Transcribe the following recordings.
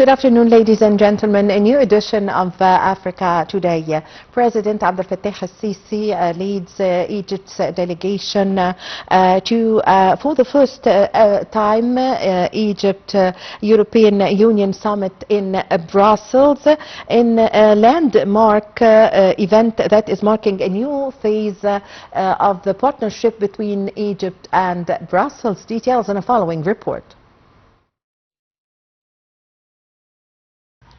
Good afternoon, ladies and gentlemen. A new edition of Africa Today. President Abdel Fattah al-Sisi leads Egypt's delegation for the first time, Egypt-European Union Summit in Brussels, in a landmark event that is marking a new phase of the partnership between Egypt and Brussels. Details in a following report.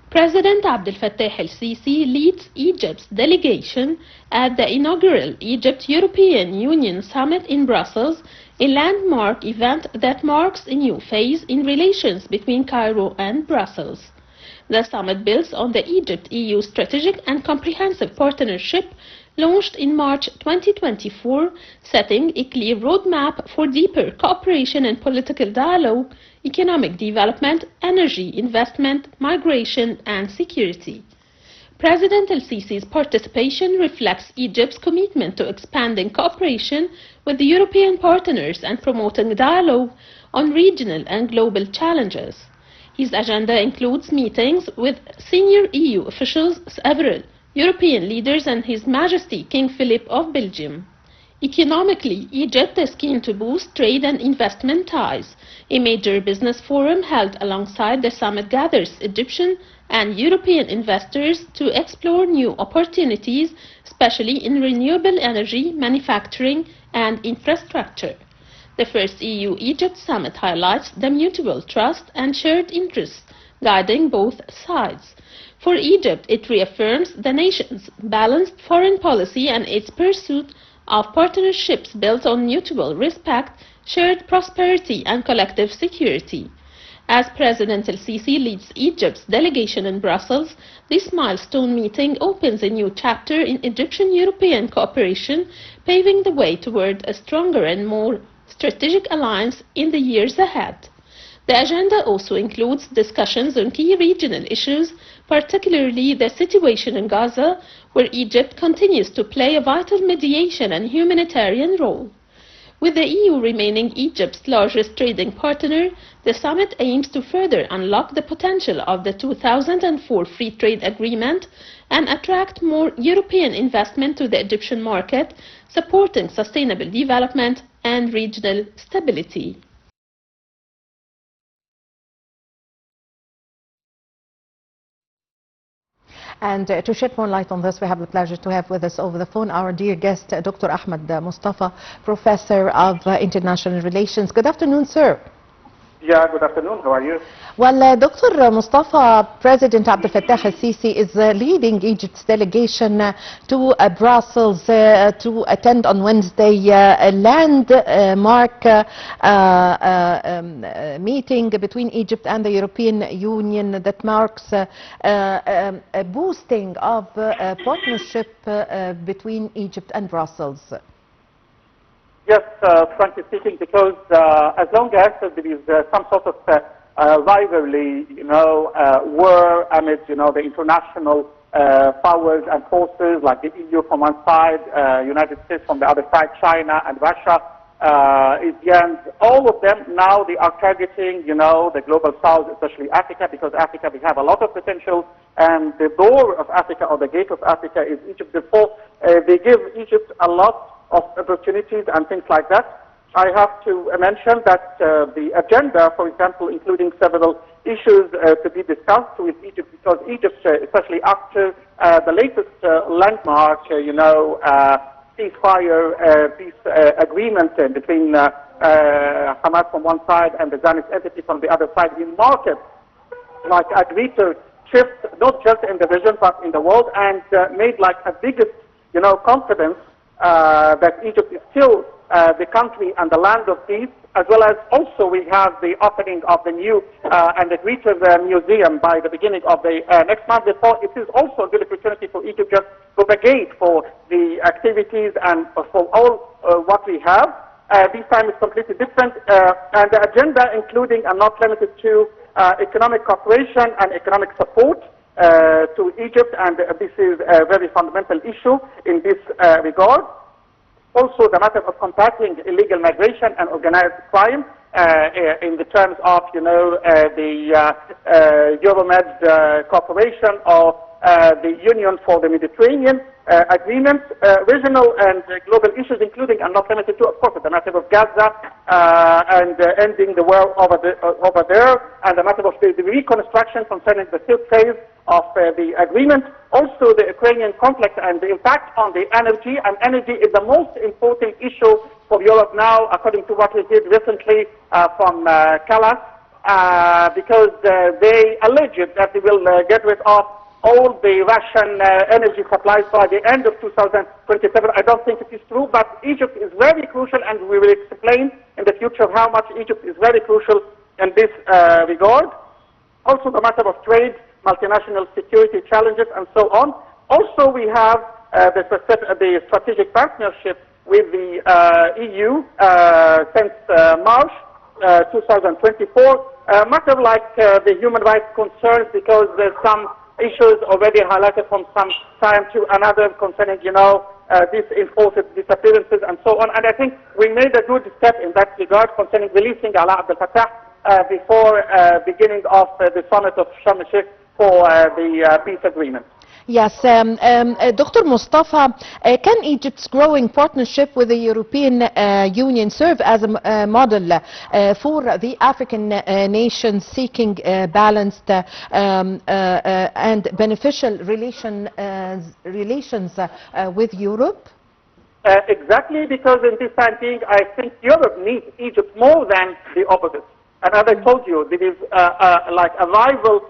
President Abdel Fattah al-Sisi leads Egypt's delegation at the inaugural Egypt-European Union Summit in Brussels, a landmark event that marks a new phase in relations between Cairo and Brussels. The summit builds on the Egypt-EU Strategic and Comprehensive Partnership launched in March 2024, setting a clear roadmap for deeper cooperation and political dialogue, economic development, energy investment, migration, and security. President al-Sisi's participation reflects Egypt's commitment to expanding cooperation with the European partners and promoting dialogue on regional and global challenges. His agenda includes meetings with senior EU officials, several European leaders, and His Majesty King Philip of Belgium. Economically, Egypt is keen to boost trade and investment ties. A major business forum held alongside the summit gathers Egyptian and European investors to explore new opportunities, especially in renewable energy, manufacturing, and infrastructure. The first EU-Egypt summit highlights the mutual trust and shared interests guiding both sides. For Egypt, it reaffirms the nation's balanced foreign policy and its pursuit of partnerships built on mutual respect, shared prosperity, and collective security. As President al-Sisi leads Egypt's delegation in Brussels, this milestone meeting opens a new chapter in Egyptian-European cooperation, paving the way toward a stronger and more strategic alliance in the years ahead. The agenda also includes discussions on key regional issues, particularly the situation in Gaza, where Egypt continues to play a vital mediation and humanitarian role. With the EU remaining Egypt's largest trading partner, the summit aims to further unlock the potential of the 2004 Free Trade Agreement and attract more European investment to the Egyptian market, supporting sustainable development and regional stability. And to shed more light on this, we have the pleasure to have with us over the phone our dear guest, Dr. Ahmed Mostafa, Professor of International Relations. Good afternoon, sir. Yeah, good afternoon. How are you? Well, Dr. Mostafa, President Abdel Fattah al-Sisi is leading Egypt's delegation to Brussels to attend on Wednesday a landmark meeting between Egypt and the European Union that marks a boosting of partnership between Egypt and Brussels. Yes, frankly speaking, because as long as there is some sort of rivalry, war amid, the international powers and forces like the EU from one side, United States from the other side, China and Russia, all of them now they are targeting, the global south, especially Africa, because Africa, we have a lot of potential, and the door of Africa or the gate of Africa is Egypt. Therefore, they give Egypt a lot of opportunities and things like that. I have to mention that the agenda, for example, including several issues to be discussed with Egypt, because Egypt, especially after the latest landmark, ceasefire peace agreement between Hamas from one side and the Zionist entity from the other side, in market, like a greater shift, not just in the region but in the world, and made like a biggest, confidence that Egypt is still the country and the land of peace, as well as also we have the opening of the new and the greater museum by the beginning of the next month. Therefore, it is also a good opportunity for Egypt just to propagate for the activities and for all what we have. This time is completely different, and the agenda including and not limited to economic cooperation and economic support to Egypt, and this is a very fundamental issue in this regard. Also, the matter of combating illegal migration and organized crime, in the terms of, you know, the Euromed Corporation or the Union for the Mediterranean agreements, regional and global issues, including and not limited to, of course, the matter of Gaza and ending the war over there, and the matter of the reconstruction concerning the third phase of the agreement. Also, the Ukrainian conflict and the impact on the energy, and energy is the most important issue for Europe now, according to what we did recently from Callas, because they alleged that they will get rid of all the Russian energy supplies by the end of 2027. I don't think it is true, but Egypt is very crucial, and we will explain in the future how much Egypt is very crucial in this regard. Also, the matter of trade, multinational security challenges, and so on. Also, we have the strategic partnership with the EU since March 2024. Matter like the human rights concerns, because there's some issues already highlighted from some time to another concerning, you know, these enforced disappearances and so on. And I think we made a good step in that regard concerning releasing Ala Abdel Fattah before beginning of the summit of Sharm el-Sheikh for the peace agreement. Yes, Dr. Mostafa, can Egypt's growing partnership with the European Union serve as a model for the African nations seeking balanced and beneficial relations with Europe? Exactly, because in this time being, I think Europe needs Egypt more than the opposite. And as I told you, there is like a rival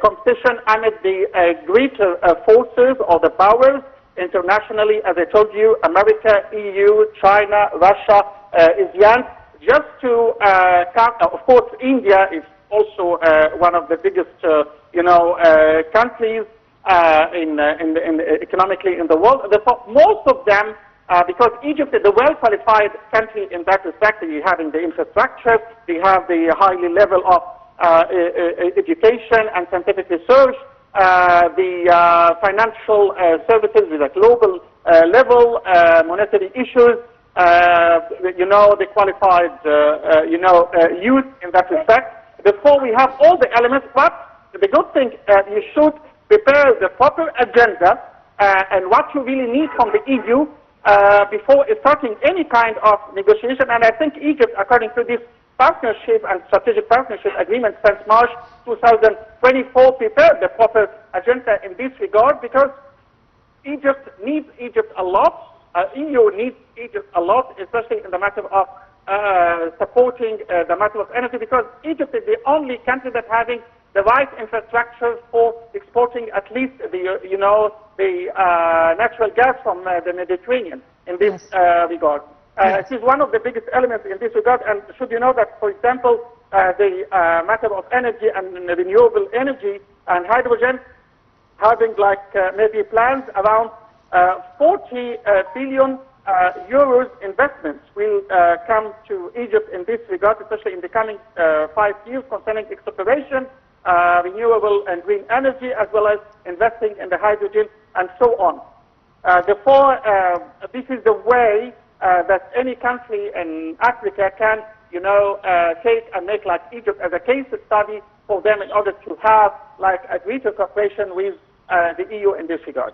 competition amid the greater forces or the powers internationally. As I told you, America, EU, China, Russia, ASEAN, just to count. Of course, India is also one of the biggest, you know, countries economically in the world. Therefore, most of them, because Egypt is a well-qualified country in that respect. They having the infrastructure, they have the highly level of education and scientific research, the financial services with a global level, monetary issues, you know, the qualified, you know, youth in that respect. Therefore, we have all the elements, but the good thing, you should prepare the proper agenda and what you really need from the EU before starting any kind of negotiation. And I think Egypt, according to this partnership and strategic partnership agreement since March 2024, prepared the proper agenda in this regard, because Egypt needs Egypt a lot, EU needs Egypt a lot, especially in the matter of supporting the matter of energy, because Egypt is the only country that having the right infrastructure for exporting at least the, you know, the natural gas from the Mediterranean in this regard. It is one of the biggest elements in this regard. And should you know that, for example, the matter of energy and renewable energy and hydrogen, having like maybe plans around 40 billion euros investments will come to Egypt in this regard, especially in the coming 5 years, concerning exploration, renewable and green energy, as well as investing in the hydrogen and so on. Therefore, this is the way that any country in Africa can, you know, take and make like Egypt as a case study for them in order to have like a greater cooperation with the EU in this regard.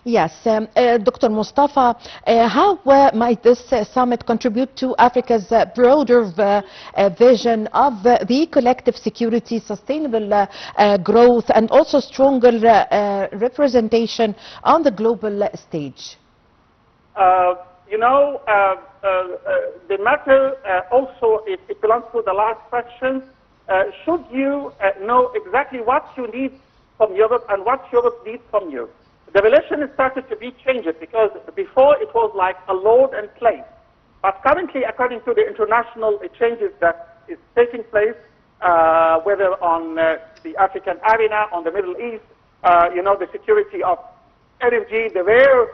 Yes, Dr. Mostafa, how might this summit contribute to Africa's broader vision of the collective security, sustainable growth, and also stronger representation on the global stage? You know, the matter also, it belongs to the last question. Should you know exactly what you need from Europe and what Europe needs from you? The relation has started to be changed, because before it was like a load and play. But currently, according to the international changes that is taking place, whether on the African arena, on the Middle East, you know, the security of energy, the rare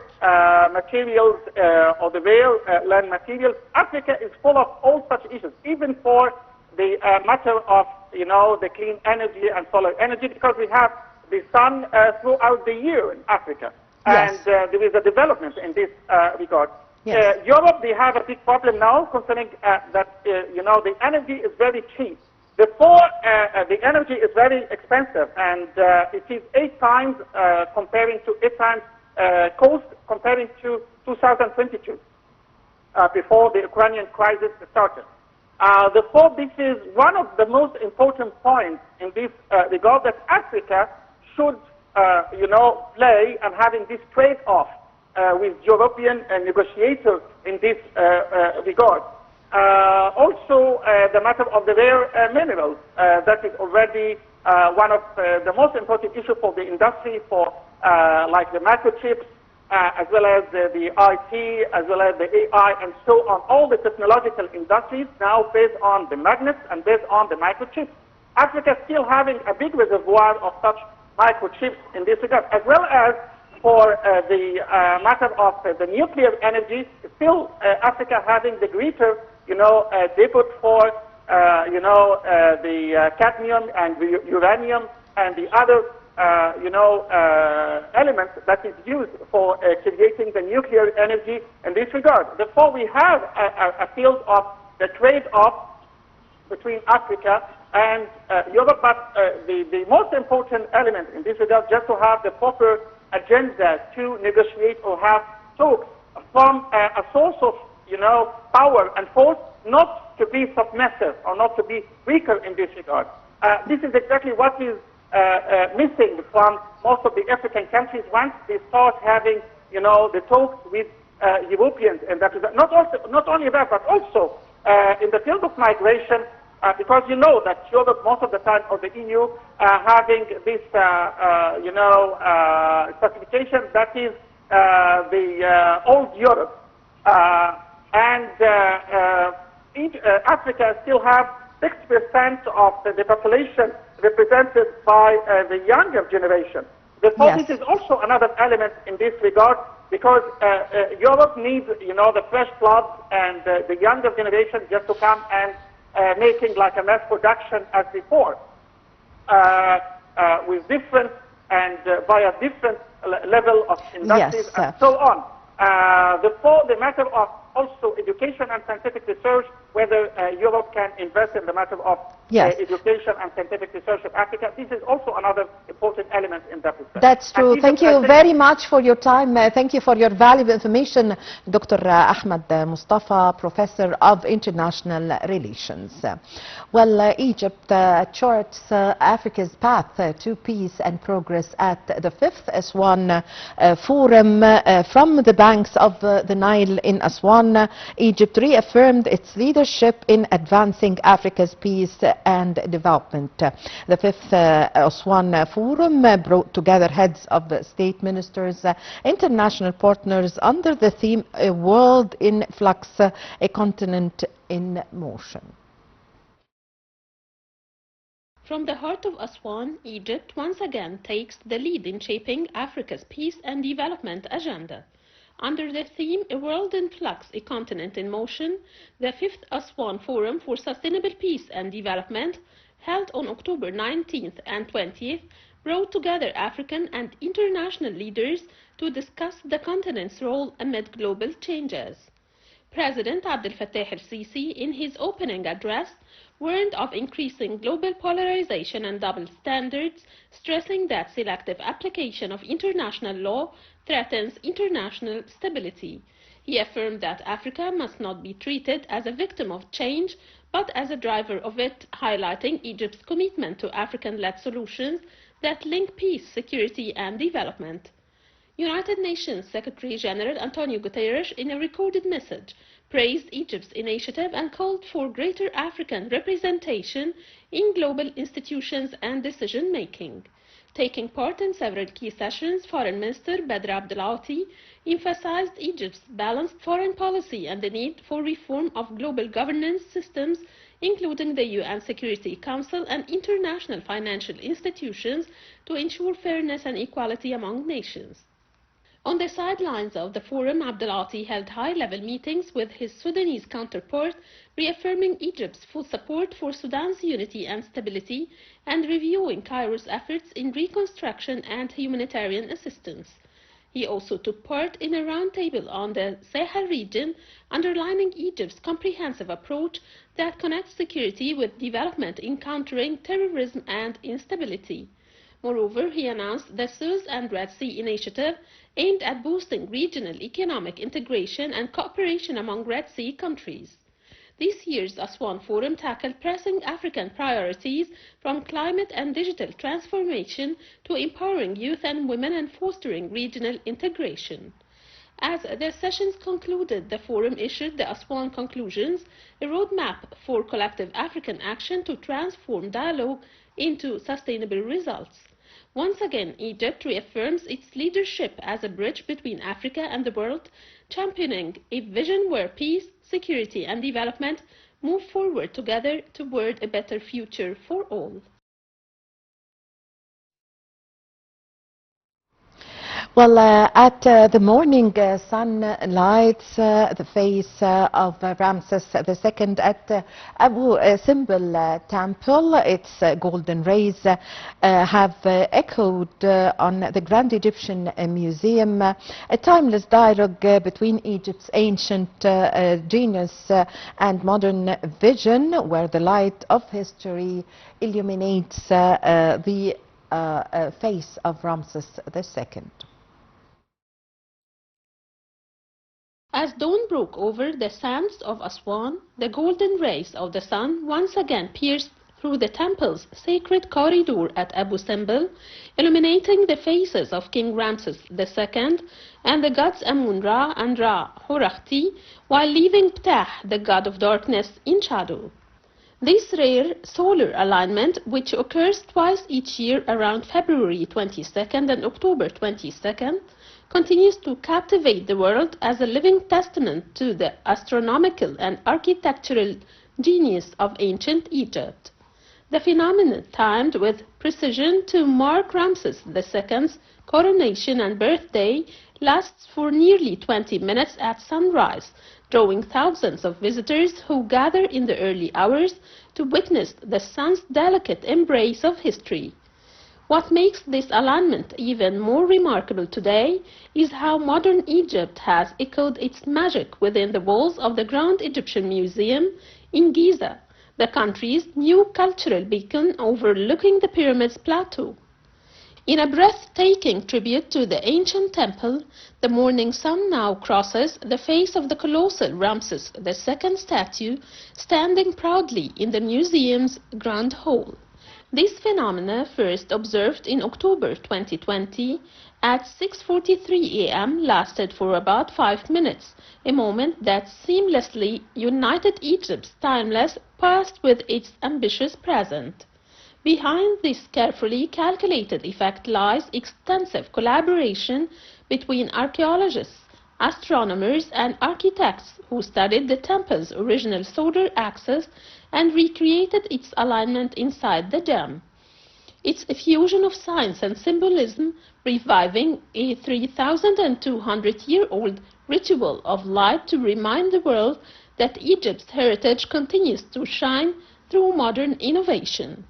materials or the rare land materials, Africa is full of all such issues, even for the matter of, you know, the clean energy and solar energy, because we have the sun throughout the year in Africa. Yes. And there is a development in this regard. Yes. Europe, they have a big problem now concerning that, the energy is very cheap. Before, the energy is very expensive, and it is 8 times cost comparing to 2022, before the Ukrainian crisis started. Therefore, this is one of the most important points in this regard, that Africa should, play and having this trade-off with European negotiators in this regard. Also, the matter of the rare minerals, that is already one of the most important issues for the industry, for like the microchips, as well as the IT, as well as the AI, and so on. All the technological industries now based on the magnets and based on the microchips. Africa is still having a big reservoir of such microchips in this regard, as well as for the matter of the nuclear energy. Still, Africa having the greater, depot for, the cadmium and uranium and the other, elements that is used for creating the nuclear energy in this regard. Therefore, we have a field of the trade-off between Africa and Europe, but the most important element in this regard, just to have the proper agenda to negotiate or have talks from a source of, power and force, not to be submissive or not to be weaker in this regard. This is exactly what is missing from most of the African countries once they start having, the talks with Europeans, and that is not only that, but also in the field of migration, because you know that Europe most of the time, or the EU, having this, specification that is the old Europe, and Africa still have 6% of the population represented by the younger generation. Therefore, Yes. this is also another element in this regard, because Europe needs, the fresh blood and the younger generation just to come and making like a mass production as before, with different and by a different level of industries, Yes, and so on. Therefore, the matter of also education and scientific research, whether Europe can invest in the matter of Yes. education and scientific research of Africa, this is also another important element in that respect. That's true. And Thank you very much for your time. Thank you for your valuable information, Dr. Ahmed Mostafa, Professor of International Relations. Well, Egypt charts Africa's path to peace and progress at the 5th Aswan Forum from the banks of the Nile in Aswan. Egypt reaffirmed its leadership in advancing Africa's peace and development. The 5th Aswan Forum brought together heads of state, ministers, international partners under the theme "A World in Flux, a Continent in Motion." From the heart of Aswan, Egypt once again takes the lead in shaping Africa's peace and development agenda. Under the theme "A World in Flux, a Continent in Motion," the 5th Aswan Forum for Sustainable Peace and Development, held on October 19th and 20th, brought together African and international leaders to discuss the continent's role amid global changes. President Abdel Fattah el-Sisi, in his opening address, warned of increasing global polarization and double standards, stressing that selective application of international law threatens international stability. He affirmed that Africa must not be treated as a victim of change, but as a driver of it, highlighting Egypt's commitment to African-led solutions that link peace, security, and development. United Nations Secretary-General Antonio Guterres, in a recorded message, praised Egypt's initiative and called for greater African representation in global institutions and decision-making. Taking part in several key sessions, Foreign Minister Badr Abdelati emphasized Egypt's balanced foreign policy and the need for reform of global governance systems, including the UN Security Council and international financial institutions, to ensure fairness and equality among nations. On the sidelines of the forum, Abdelati held high-level meetings with his Sudanese counterpart, reaffirming Egypt's full support for Sudan's unity and stability and reviewing Cairo's efforts in reconstruction and humanitarian assistance. He also took part in a roundtable on the Sahel region, underlining Egypt's comprehensive approach that connects security with development in countering terrorism and instability. Moreover, he announced the Suez and Red Sea initiative aimed at boosting regional economic integration and cooperation among Red Sea countries. This year's Aswan Forum tackled pressing African priorities from climate and digital transformation to empowering youth and women and fostering regional integration. As the sessions concluded, the forum issued the Aswan Conclusions, a roadmap for collective African action to transform dialogue into sustainable results. Once again, Egypt reaffirms its leadership as a bridge between Africa and the world, championing a vision where peace, security and development move forward together toward a better future for all. Well, at the morning sun lights the face of Ramses II at Abu Simbel Temple. Its golden rays have echoed on the Grand Egyptian Museum, a timeless dialogue between Egypt's ancient genius and modern vision, where the light of history illuminates the face of Ramses II. As dawn broke over the sands of Aswan, the golden rays of the sun once again pierced through the temple's sacred corridor at Abu Simbel, illuminating the faces of King Ramses II and the gods Amun-Ra and Ra-Horakhti, while leaving Ptah, the god of darkness, in shadow. This rare solar alignment, which occurs twice each year around February 22nd and October 22nd, continues to captivate the world as a living testament to the astronomical and architectural genius of ancient Egypt. The phenomenon, timed with precision to mark Ramses II's coronation and birthday, lasts for nearly 20 minutes at sunrise, drawing thousands of visitors who gather in the early hours to witness the sun's delicate embrace of history. What makes this alignment even more remarkable today is how modern Egypt has echoed its magic within the walls of the Grand Egyptian Museum in Giza, the country's new cultural beacon overlooking the Pyramids Plateau. In a breathtaking tribute to the ancient temple, the morning sun now crosses the face of the colossal Ramses II statue standing proudly in the museum's Grand Hall. This phenomena, first observed in October 2020 at 6:43 a.m., lasted for about 5 minutes, a moment that seamlessly united Egypt's timeless past with its ambitious present. Behind this carefully calculated effect lies extensive collaboration between archaeologists, astronomers and architects who studied the temple's original solar axis and recreated its alignment inside the dome. It's a fusion of science and symbolism, reviving a 3,200-year-old ritual of light to remind the world that Egypt's heritage continues to shine through modern innovation.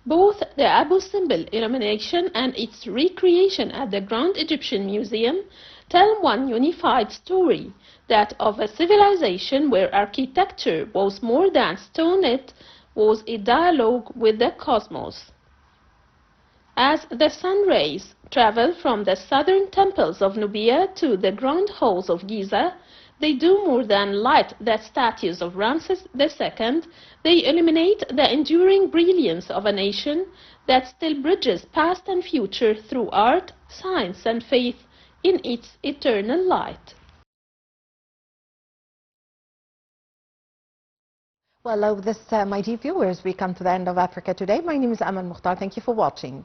Both the Abu Simbel illumination and its recreation at the Grand Egyptian Museum tell one unified story, that of a civilization where architecture was more than stone, it was a dialogue with the cosmos. As the sun rays travel from the southern temples of Nubia to the grand halls of Giza, they do more than light the statues of Ramses II, they illuminate the enduring brilliance of a nation that still bridges past and future through art, science and faith in its eternal light. Well, with this, my dear viewers, we come to the end of Africa Today. My name is Ahmed. Thank you for watching.